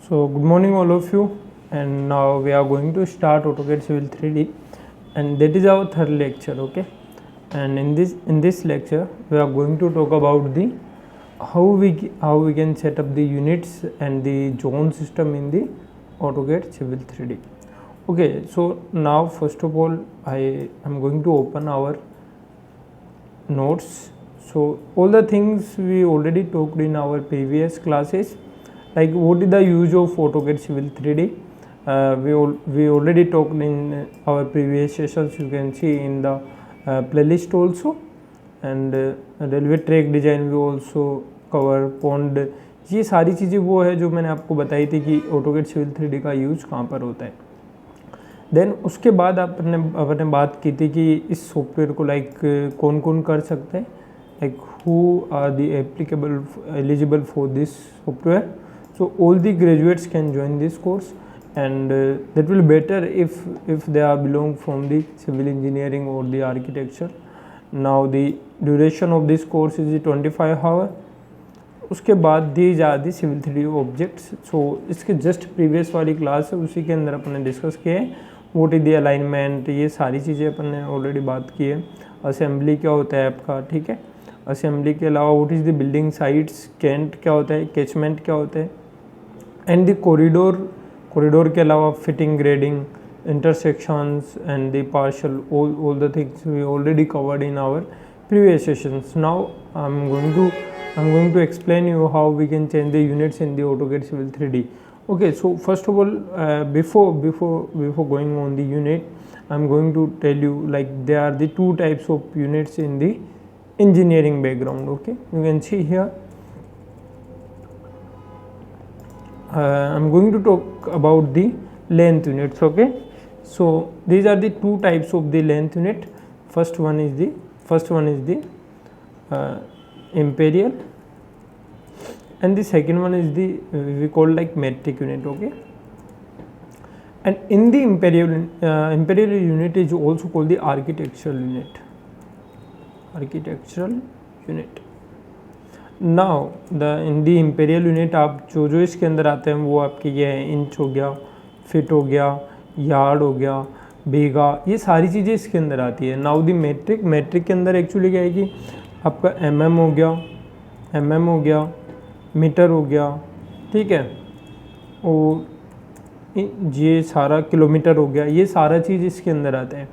So good morning all of you, and now we are going to start AutoCAD Civil 3D, and that is our third lecture. Okay, and in this lecture we are going to talk about the how we can set up the units and the zone system in the AutoCAD Civil 3D. Okay, so now first of all I am going to open our notes. So all the things we already talked in our previous classes, like what is the use of AutoCAD Civil 3D. We already talked in our previous sessions. You can see in the playlist also, and railway track design we also cover, pond, ये सारी चीज़ें वो है जो मैंने आपको बताई थी कि AutoCAD Civil 3D का यूज़ कहाँ पर होता है. देन उसके बाद आपने बात की थी कि इस सॉफ्टवेयर को लाइक कौन कौन कर सकते हैं, like who are the eligible for this software. So all the graduates can join this course, and that will better if they are belong from the civil engineering or the architecture. Now the duration of this course is 25 hour. उसके बाद these are the civil 3D objects. So इसके just previous वाली class है उसी के अंदर अपन ने discuss किए हैं what is the alignment, ये सारी चीज़ें अपन ने ऑलरेडी बात की है. असेंबली क्या होता है आपका, ठीक है. असेंबली के अलावा what is the building sites, cant क्या होता है, कैचमेंट क्या होता है, एंड द कॉरिडोर के अलावा fitting, grading, intersections and the partial, all the things we already covered in our previous sessions. Now I'm going to explain you how we can change the units in the AutoCAD Civil 3D. Okay, so first of all, before going on the unit, I'm going to tell you like there are the two types of units in the engineering background. Okay, you can see here. I'm going to talk about the length units. Okay, so these are the two types of the length unit. First one is the imperial, and the second one is the we call like metric unit. Okay, and in the imperial unit is also called the architectural unit. Now in the imperial unit आप जो इसके अंदर आते हैं वो आपके ये inch हो गया, फिट हो गया, यार्ड हो गया, बीघा, ये सारी चीज़ें इसके अंदर आती है. नाउ दी मेट्रिक के अंदर एक्चुअली क्या है कि आपका mm हो गया, मीटर हो गया, ठीक है, और ये सारा किलोमीटर हो गया, ये सारा चीज़ इसके अंदर आता है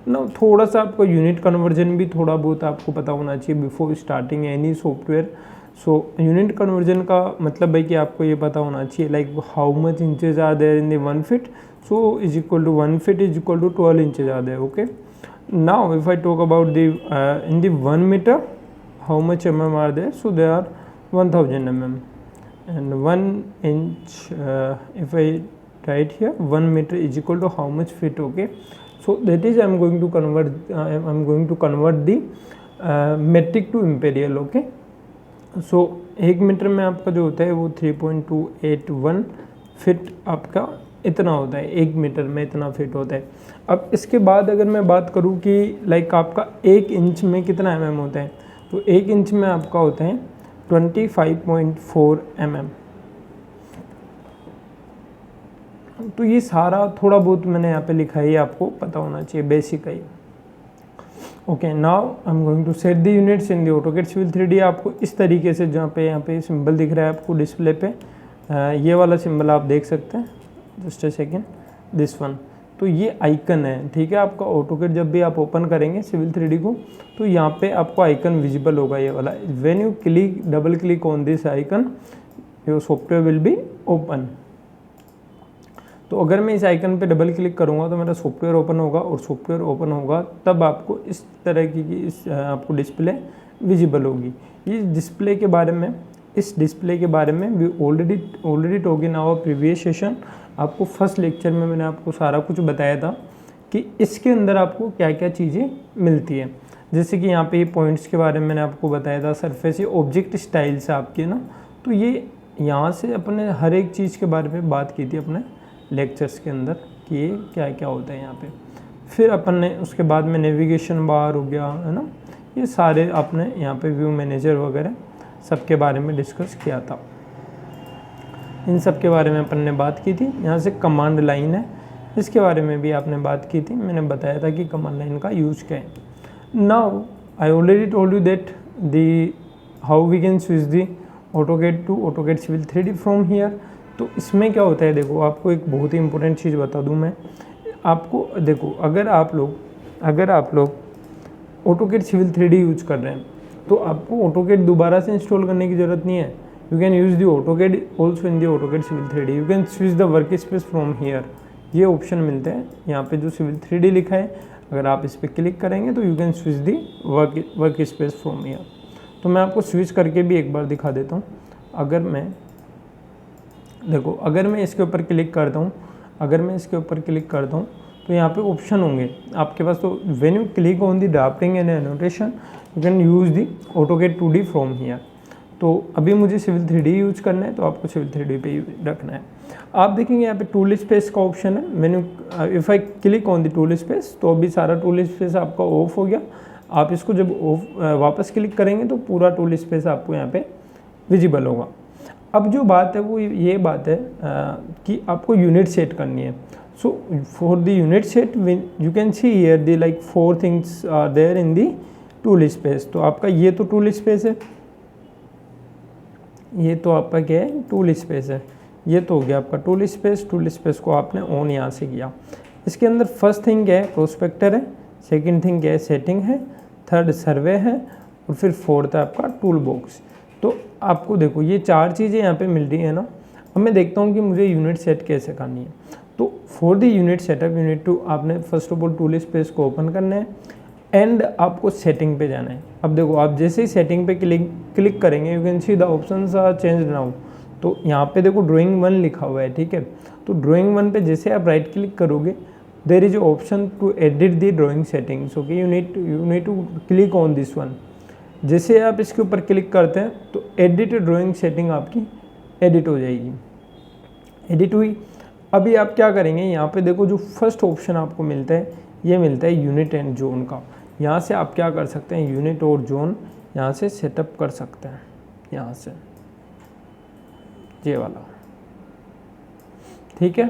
ना. थोड़ा सा आपको यूनिट कन्वर्जन भी थोड़ा बहुत आपको पता होना चाहिए before starting any software. So unit conversion का मतलब है कि आपको ये पता होना चाहिए like how much inches are there in the 1 feet. So is equal to 1 feet is equal to 12 inches are there. Okay, now if I talk about the in the 1 metre how much mm are there. So they are 1000 mm, and 1 inch if I write here 1 meter is equal to how much feet. Okay, so that is I'm going to convert the metric to imperial. Okay, so 1 metre में आपका जो होता है वो 3.281 fit आपका इतना होता है, 1 मीटर में इतना फिट होता है. अब इसके बाद अगर मैं बात करूँ कि लाइक आपका 1 इंच में कितना mm होता है, तो 1 इंच में आपका होता है 25.4 mm. तो ये सारा थोड़ा बहुत मैंने यहाँ पे लिखा है, आपको पता होना चाहिए, बेसिक है. Okay, now I am going to set the units in the AutoCAD Civil 3D. आपको इस तरीके से जहाँ पे यहाँ पे सिंबल दिख रहा है आपको डिस्प्ले पे, ये वाला सिंबल आप देख सकते हैं. Just a second, this one. तो ये आइकन है, ठीक है. आपका AutoCAD जब भी आप ओपन करेंगे Civil 3D को, तो यहाँ पे आपको आइकन विजिबल होगा ये वाला. When U double click on this icon your software will be open. तो अगर मैं इस आइकन पे डबल क्लिक करूँगा तो मेरा सॉफ्टवेयर ओपन होगा, और सॉफ्टवेयर ओपन होगा तब आपको इस तरह की आपको डिस्प्ले विजिबल होगी. इस डिस्प्ले के बारे में we already talk in our previous session. आपको फर्स्ट लेक्चर में मैंने आपको सारा कुछ बताया था कि इसके अंदर आपको क्या क्या चीज़ें मिलती है. जैसे कि यहाँ पे पॉइंट्स के बारे में मैंने आपको बताया था, सरफेस, ये ऑब्जेक्ट स्टाइल्स आपके ना. तो ये यहाँ से अपने हर एक चीज़ के बारे में बात की थी अपने लेक्चर्स के अंदर कि ये क्या क्या होता है यहाँ पे. फिर अपन ने उसके बाद में नेविगेशन बार हो गया, है ना, ये सारे आपने यहाँ पे व्यू मैनेजर वगैरह सबके बारे में डिस्कस किया था. इन सब के बारे में अपन ने बात की थी। यहाँ से कमांड लाइन है, इसके बारे में भी आपने बात की थी, मैंने बताया था कि कमांड लाइन का यूज क्या है। Now I already told you that the how we can switch the AutoCAD to AutoCAD Civil 3D from here. तो इसमें क्या होता है, देखो आपको एक बहुत ही इंपॉर्टेंट चीज़ बता दूं मैं आपको। देखो अगर आप लोग AutoCAD Civil 3D यूज कर रहे हैं तो आपको AutoCAD दोबारा से इंस्टॉल करने की ज़रूरत नहीं है। You can use the AutoCAD also in the AutoCAD Civil 3D। You can switch the work space from here, ये ऑप्शन मिलते हैं यहाँ पे जो Civil 3D लिखा है, अगर आप इस पर क्लिक करेंगे तो you can switch the work space from here. तो मैं आपको स्विच करके भी एक बार दिखा देता हूँ। अगर मैं इसके ऊपर क्लिक करता हूँ, तो यहाँ पे ऑप्शन होंगे आपके पास। तो when you click on the drafting and annotation you can use the AutoCAD 2D from here. तो अभी मुझे Civil 3D यूज करना है तो आपको Civil 3D पे रखना है। आप देखेंगे यहाँ पे टूल स्पेस का ऑप्शन है। मैंने if I click on the tool space तो अभी सारा टूल स्पेस आपका ऑफ हो गया। आप इसको जब वापस क्लिक करेंगे तो पूरा टूल स्पेस आपको यहाँ पे विजिबल होगा। अब जो बात है वो ये बात है कि आपको यूनिट सेट करनी है। So for the unit set you can see here the like 4 things are there in the tool space. तो आपका ये तो टूल स्पेस है, ये तो आपका क्या है, टूल स्पेस है। ये तो हो गया आपका टूल स्पेस को आपने ऑन यहाँ से किया। इसके अंदर फर्स्ट थिंग क्या है, प्रोस्पेक्टर है, सेकंड थिंग क्या है, सेटिंग है, थर्ड सर्वे है और फिर फोर्थ है आपका टूल बॉक्स। तो आपको देखो ये 4 चीज़ें यहाँ पे मिल रही है ना। अब मैं देखता हूँ कि मुझे यूनिट सेट कैसे करनी है। तो for the unit setup unit to आपने first of all tool space को ओपन करना है एंड आपको सेटिंग पे जाना है। अब देखो आप जैसे ही सेटिंग पे क्लिक करेंगे you can see the options are change now. तो यहाँ पे देखो ड्राइंग 1 लिखा हुआ है, ठीक है। तो ड्राइंग 1 पे जैसे आप राइट क्लिक करोगे there is option to edit the drawing settings. Okay, you need to click on this one. जैसे आप इसके ऊपर क्लिक करते हैं तो एडिट ड्राइंग सेटिंग आपकी एडिट हो जाएगी। एडिट हुई। अभी आप क्या करेंगे, यहाँ पे देखो जो फर्स्ट ऑप्शन आपको मिलता है ये मिलता है यूनिट एंड जोन का। यहाँ से आप क्या कर सकते हैं, यूनिट और जोन यहाँ से सेटअप कर सकते हैं। यहाँ से ये वाला, ठीक है।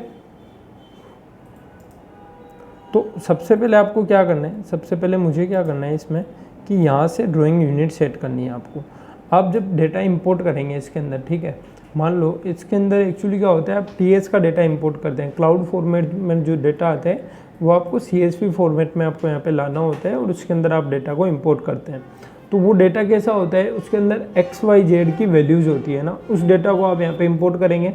तो सबसे पहले आपको क्या करना है, सबसे पहले मुझे क्या करना है इसमें कि यहाँ से ड्राइंग यूनिट सेट करनी है आपको। आप जब डेटा इंपोर्ट करेंगे इसके अंदर, ठीक है, मान लो इसके अंदर एक्चुअली क्या होता है, आप TS का डेटा इंपोर्ट करते हैं। क्लाउड फॉर्मेट में जो डेटा आता है वो आपको CSV फॉर्मेट में आपको यहाँ पे लाना होता है और उसके अंदर आप डेटा को इंपोर्ट करते हैं। तो वो डेटा कैसा होता है, उसके अंदर XYZ की वैल्यूज़ होती है ना, उस डेटा को आप यहाँ पे इंपोर्ट करेंगे।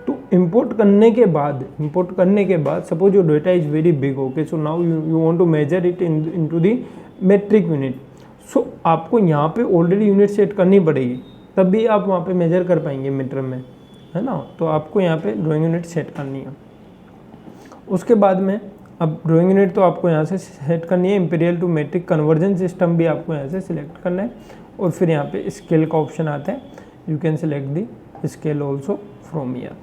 तो इंपोर्ट करने के बाद suppose your data is very big, okay, so now you want to measure it into the metric unit. सो आपको यहाँ पे ऑलरेडी यूनिट सेट करनी पड़ेगी, तभी आप वहाँ पे मेजर कर पाएंगे मीटर में, है ना। तो आपको यहाँ पे ड्राइंग यूनिट सेट करनी है। उसके बाद में अब ड्राइंग यूनिट तो आपको यहाँ से सेट करनी है। Imperial to metric conversion system भी आपको यहाँ से सिलेक्ट करना है और फिर यहाँ पे स्केल का ऑप्शन आता है, you can select the scale also from here.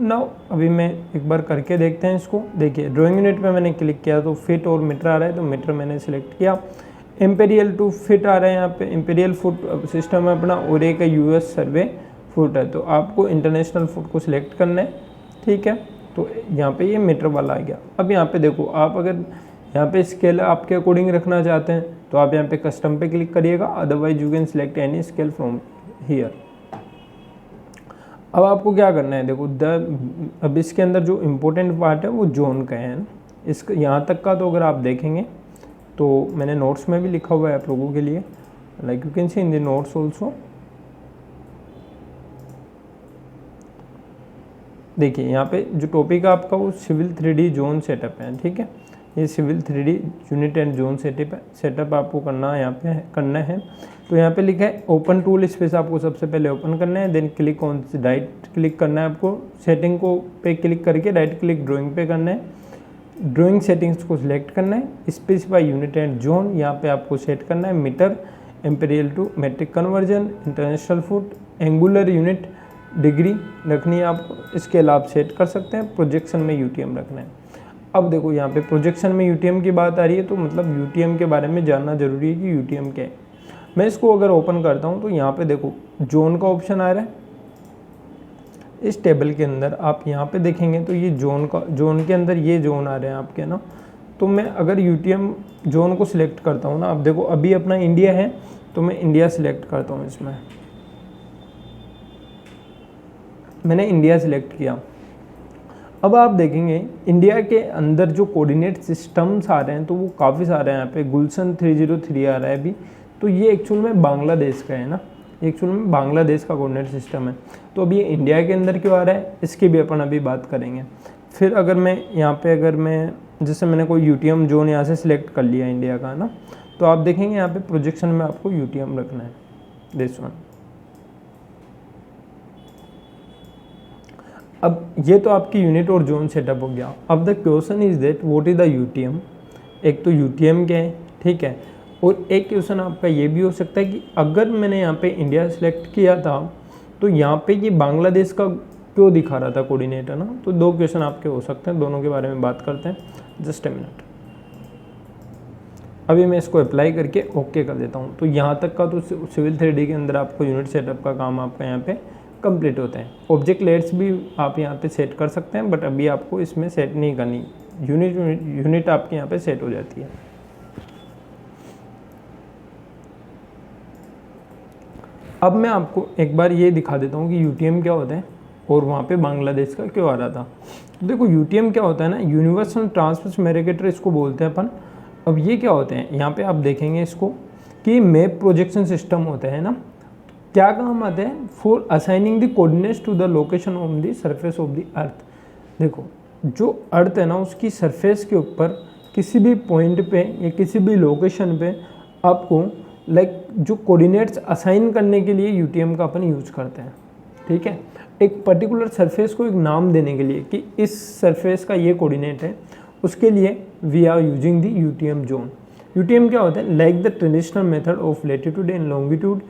Now अभी मैं एक बार करके देखते हैं इसको। देखिए ड्राइंग यूनिट पे मैंने क्लिक किया तो फिट और मीटर आ रहा है, तो मीटर मैंने सिलेक्ट किया। इंपीरियल टू फिट आ रहा है, यहाँ पे इंपीरियल फुट सिस्टम है अपना और एक US सर्वे फुट है, तो आपको इंटरनेशनल फुट को सिलेक्ट करना है, ठीक है। तो यहाँ पे ये मीटर वाला आ गया। अब यहाँ पे देखो आप अगर यहाँ पे स्केल आपके अकॉर्डिंग रखना चाहते हैं तो आप यहाँ पे कस्टम पे क्लिक करिएगा, otherwise you can select any scale from here. अब आपको क्या करना है, देखो अब इसके अंदर जो इम्पोर्टेंट पार्ट है वो जोन का है। इसका यहाँ तक का तो अगर आप देखेंगे तो मैंने नोट्स में भी लिखा हुआ है आप लोगों के लिए, like you can C in the notes also. देखिए यहाँ पे जो टॉपिक है आपका वो सिविल 3D जोन सेटअप है, ठीक है। ये civil 3D unit and zone setup आपको करना है, यहाँ पे करना है। तो यहाँ पे लिखा है ओपन टूल स्पेस, आपको सबसे पहले ओपन करना है, then click on right click करना है आपको, सेटिंग को पे क्लिक करके राइट क्लिक ड्राइंग पे करना है, ड्राइंग सेटिंग्स को सिलेक्ट करना है, स्पेसिफाई यूनिट एंड जोन यहाँ पे आपको सेट करना है, metre, imperial to metric conversion, international foot, angular unit, degree रखनी है आपको। स्केल आप सेट कर सकते हैं, प्रोजेक्शन में UTM रखना है। अब देखो यहाँ पे प्रोजेक्शन में UTM की बात आ रही है, तो मतलब UTM के बारे में जानना जरूरी है कि UTM क्या है। मैं इसको अगर ओपन करता हूँ तो यहाँ पे देखो जोन का ऑप्शन आ रहा है, इस टेबल के अंदर आप यहाँ पे देखेंगे तो ये जोन के अंदर ये जोन आ रहे हैं आपके ना। तो मैं अगर यूटीएम जोन को सिलेक्ट करता हूँ ना, आप देखो अभी अपना इंडिया है तो मैं इंडिया सिलेक्ट करता हूँ। इसमें मैंने इंडिया सिलेक्ट किया। अब आप देखेंगे इंडिया के अंदर जो कोऑर्डिनेट सिस्टम्स आ रहे हैं तो वो काफ़ी सारे हैं। यहाँ पे गुलशन 303 आ रहा है अभी, तो ये एक्चुअल में बांग्लादेश का है ना, एक्चुअल में बांग्लादेश का कोऑर्डिनेट सिस्टम है। तो अब ये इंडिया के अंदर क्यों आ रहा है इसकी भी अपन अभी बात करेंगे। फिर अगर मैं यहाँ पे अगर मैं जैसे मैंने कोई यूटीएम जोन यहाँ से सिलेक्ट कर लिया इंडिया का ना, तो आप देखेंगे यहाँ पे प्रोजेक्शन में आपको यूटीएम रखना है, दिस वन। अब ये तो आपकी यूनिट और जोन सेटअप हो गया। अब the question is that what is the UTM. एक तो यूटीएम क्या है, ठीक है, और एक क्वेश्चन आपका ये भी हो सकता है कि अगर मैंने यहाँ पे इंडिया सेलेक्ट किया था तो यहाँ पे ये बांग्लादेश का क्यों दिखा रहा था कोऑर्डिनेट, है ना। तो दो क्वेश्चन आपके हो सकते हैं, दोनों के बारे में बात करते हैं। जस्ट ए मिनट, अभी मैं इसको अप्लाई करके ओके कर देता हूँ। तो यहाँ तक का तो सिविल 3D के अंदर आपको यूनिट सेटअप का काम आपका यहाँ पे कंप्लीट होता है। ऑब्जेक्ट लेयर्स भी आप यहाँ पे सेट कर सकते हैं, बट अभी आपको इसमें सेट नहीं करनी, यूनिट आपके यहाँ पे सेट हो जाती है। अब मैं आपको एक बार ये दिखा देता हूँ कि यूटीएम क्या होता है और वहाँ पे बांग्लादेश का क्यों आ रहा था। तो देखो यूटीएम क्या होता है ना, यूनिवर्सल ट्रांसफर मैरिकेटर इसको बोलते हैं अपन। अब ये क्या होते हैं, यहाँ पे आप देखेंगे इसको कि मैप प्रोजेक्शन सिस्टम होता है ना। क्या काम आता है, for assigning the coordinates to the location of the surface of the earth. देखो जो अर्थ है ना उसकी सरफेस के ऊपर किसी भी पॉइंट पे या किसी भी लोकेशन पे आपको जो कोऑर्डिनेट्स असाइन करने के लिए यूटीएम का अपन यूज करते हैं, ठीक है। एक पर्टिकुलर सरफेस को एक नाम देने के लिए कि इस सरफेस का ये कोऑर्डिनेट है, उसके लिए we are using the UTM zone. UTM क्या होता है, like the traditional method of latitude and longitude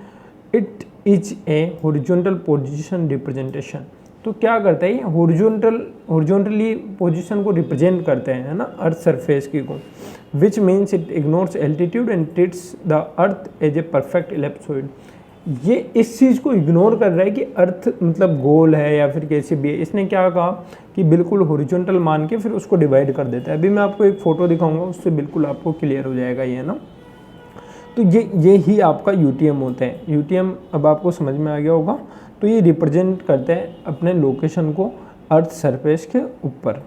it is a horizontal position representation. तो क्या करता है ये हॉरिजॉन्टली पोजीशन को रिप्रेजेंट करते हैं, है ना, अर्थ सरफेस की को, which means it ignores altitude and treats the earth as a perfect ellipsoid. ये इस चीज़ को इग्नोर कर रहा है कि अर्थ मतलब गोल है या फिर कैसी भी है। इसने क्या कहा कि बिल्कुल हॉरिजॉन्टल मान के फिर उसको डिवाइड कर देता है। अभी मैं आपको एक फ़ोटो दिखाऊंगा, उससे बिल्कुल आपको क्लियर हो जाएगा ये ना। तो ये ही आपका यूटीएम होता है। यूटीएम अब आपको समझ में आ गया होगा। तो ये रिप्रेजेंट करता है अपने लोकेशन को अर्थ सरफेस के ऊपर,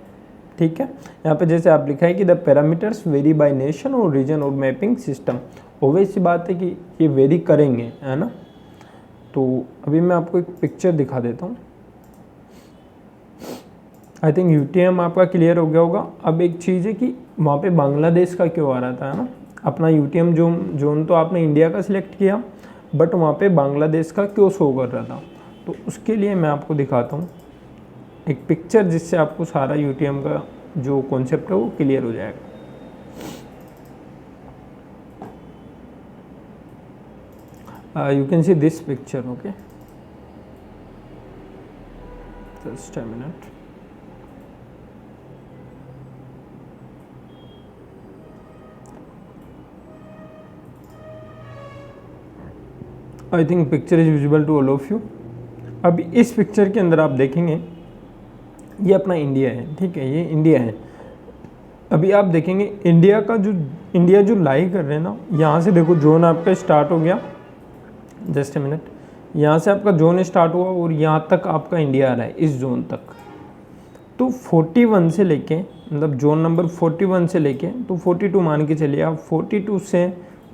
ठीक है। यहाँ पे जैसे आप लिखा है कि the parameters vary by nation और रीजन और मैपिंग सिस्टम। ऑब्वियस सी बात है कि ये वेरी करेंगे, है ना। तो अभी मैं आपको एक पिक्चर दिखा देता हूँ। आई थिंक यूटीएम आपका क्लियर हो गया होगा। अब एक चीज़ है कि वहाँ पे बांग्लादेश का क्यों आ रहा था, है ना। अपना यूटीएम जोन तो आपने इंडिया का सिलेक्ट किया, बट वहाँ पे बांग्लादेश का क्यों शो कर रहा था। तो उसके लिए मैं आपको दिखाता हूँ एक पिक्चर, जिससे आपको सारा यूटीएम का जो कॉन्सेप्ट है वो क्लियर हो जाएगा। You can see this picture, okay, just a minute. I think picture is visible to all of you. अभी इस पिक्चर के अंदर आप देखेंगे ये अपना इंडिया है, ठीक है, ये इंडिया है। अभी आप देखेंगे इंडिया जो लाई कर रहे हैं ना, यहाँ से देखो जोन आपका स्टार्ट हो गया, जस्ट ए मिनट, यहाँ से आपका जोन स्टार्ट हुआ और यहाँ तक आपका इंडिया आ रहा है, इस जोन तक। तो 41 से लेके मतलब जोन नंबर 41 से लेके तो 42 मान के चलिए आप, 42 से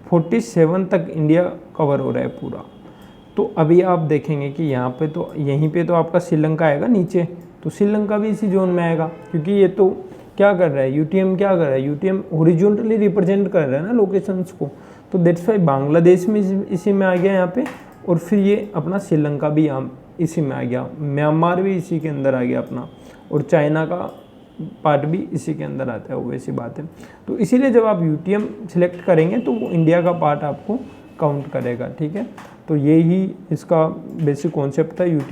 47 तक इंडिया कवर हो रहा है पूरा। तो अभी आप देखेंगे कि यहाँ पे तो यहीं पे तो आपका श्रीलंका आएगा नीचे, तो श्रीलंका भी इसी जोन में आएगा, क्योंकि ये तो क्या कर रहा है यूटीएम, क्या कर रहा है यूटीएम हॉरिजॉन्टली रिप्रेजेंट कर रहा है ना लोकेशंस को। तो दैट्स वाई बांग्लादेश में इसी में आ गया यहाँ पे, और फिर ये अपना श्रीलंका भी यहाँ इसी में आ गया, म्यांमार भी इसी के अंदर आ गया अपना, और चाइना का पार्ट भी इसी के अंदर आता है, वो वैसी बात है। तो इसीलिए जब आप यूटीएम सिलेक्ट करेंगे तो वो इंडिया का पार्ट आपको काउंट करेगा, ठीक है। तो ये ही इसका बेसिक कॉन्सेप्ट था यूटीएम।